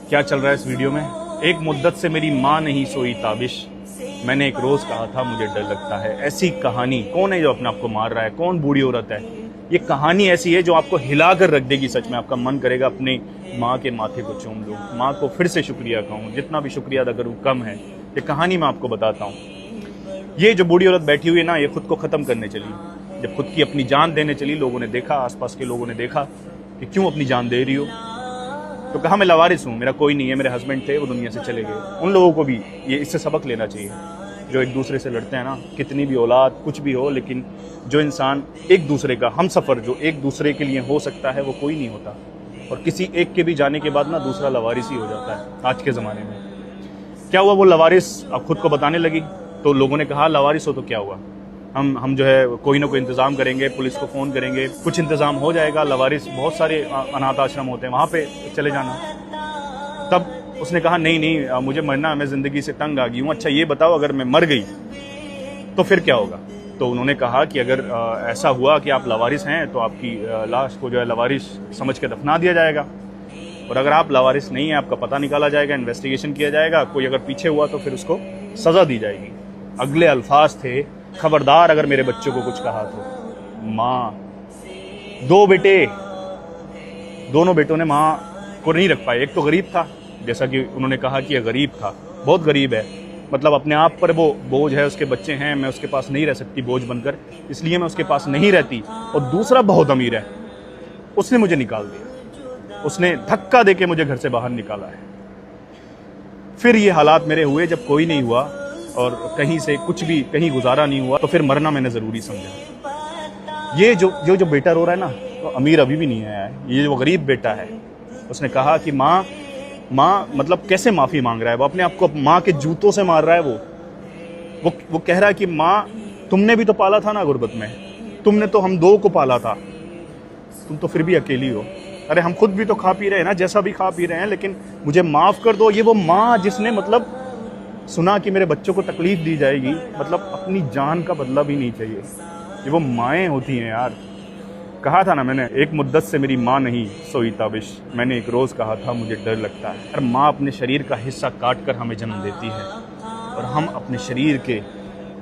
क्या चल रहा है इस वीडियो में? एक मुद्दत से मेरी माँ नहीं सोई ताबिश, मैंने एक रोज कहा था मुझे डर लगता है। ऐसी कहानी कौन है जो अपने आप को मार रहा है? कौन बूढ़ी औरत है? ये कहानी ऐसी है जो आपको हिला कर रख देगी। सच में आपका मन करेगा अपनी माँ के माथे को चूम लूं, माँ को फिर से शुक्रिया कहूँ, जितना भी शुक्रिया अदा करूँ कम है। ये कहानी मैं आपको बताता हूँ। ये जो बूढ़ी औरत बैठी हुई है ना, ये खुद को ख़त्म करने चली। जब खुद की अपनी जान देने चली, लोगों ने देखा, आसपास के लोगों ने देखा कि क्यों अपनी जान दे रही हो, तो कहा मैं लवारिस हूँ, मेरा कोई नहीं है, मेरे हस्बैंड थे वो दुनिया से चले गए। उन लोगों को भी ये इससे सबक लेना चाहिए जो एक दूसरे से लड़ते हैं ना। कितनी भी औलाद कुछ भी हो, लेकिन जो इंसान एक दूसरे का हम सफ़र जो एक दूसरे के लिए हो सकता है वो कोई नहीं होता। और किसी एक के भी जाने के बाद ना दूसरा लवारिस ही हो जाता है आज के ज़माने में। क्या हुआ? वो लवारिस अब खुद को बताने लगी, तो लोगों ने कहा लवारिस हो तो क्या हुआ, हम जो है कोई ना कोई इंतज़ाम करेंगे, पुलिस को फ़ोन करेंगे, कुछ इंतज़ाम हो जाएगा। लवारिस बहुत सारे अनाथ आश्रम होते हैं, वहाँ पे चले जाना। तब उसने कहा नहीं नहीं, मुझे मरना, मैं ज़िंदगी से तंग आ गई हूँ। अच्छा ये बताओ, अगर मैं मर गई तो फिर क्या होगा? तो उन्होंने कहा कि अगर ऐसा हुआ कि आप लवारिस हैं तो आपकी लाश को जो है लवारिस समझ के दफना दिया जाएगा, और अगर आप लवारिस नहीं है, आपका पता निकाला जाएगा, इन्वेस्टिगेशन किया जाएगा, कोई अगर पीछे हुआ तो फिर उसको सज़ा दी जाएगी। अगले अल्फाज थे, खबरदार अगर मेरे बच्चों को कुछ कहा तो। माँ, दो बेटे, दोनों बेटों ने माँ को नहीं रख पाए। एक तो गरीब था, जैसा कि उन्होंने कहा कि यह गरीब था, बहुत गरीब है, मतलब अपने आप पर वो बोझ है, उसके बच्चे हैं, मैं उसके पास नहीं रह सकती बोझ बनकर, इसलिए मैं उसके पास नहीं रहती। और दूसरा बहुत अमीर है, उसने मुझे निकाल दिया, उसने धक्का देके मुझे घर से बाहर निकाला है। फिर ये हालात मेरे हुए जब कोई नहीं हुआ और कहीं से कुछ भी कहीं गुजारा नहीं हुआ, तो फिर मरना मैंने ज़रूरी समझा। ये जो बेटा रो रहा है ना, तो अमीर अभी भी नहीं आया है, ये जो गरीब बेटा है, उसने कहा कि माँ मतलब कैसे माफ़ी मांग रहा है वो, अपने आप को माँ के जूतों से मार रहा है। वो कह रहा है कि माँ तुमने भी तो पाला था ना गुर्बत में, तुमने तो हम दो को पाला था, तुम तो फिर भी अकेली हो। अरे हम खुद भी तो खा पी रहे हैं ना, जैसा भी खा पी रहे हैं, लेकिन मुझे माफ़ कर दो। ये वो माँ जिसने मतलब सुना कि मेरे बच्चों को तकलीफ दी जाएगी, मतलब अपनी जान का बदला भी नहीं चाहिए। ये वो माएँ होती हैं यार। कहा था ना मैंने, एक मुद्दत से मेरी माँ नहीं सोई ताबिश, मैंने एक रोज़ कहा था मुझे डर लगता है। और माँ अपने शरीर का हिस्सा काट कर हमें जन्म देती है, और हम अपने शरीर के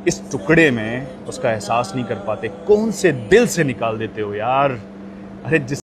इस टुकड़े में उसका एहसास नहीं कर पाते। कौन से दिल से निकाल देते हो यार? अरे जिस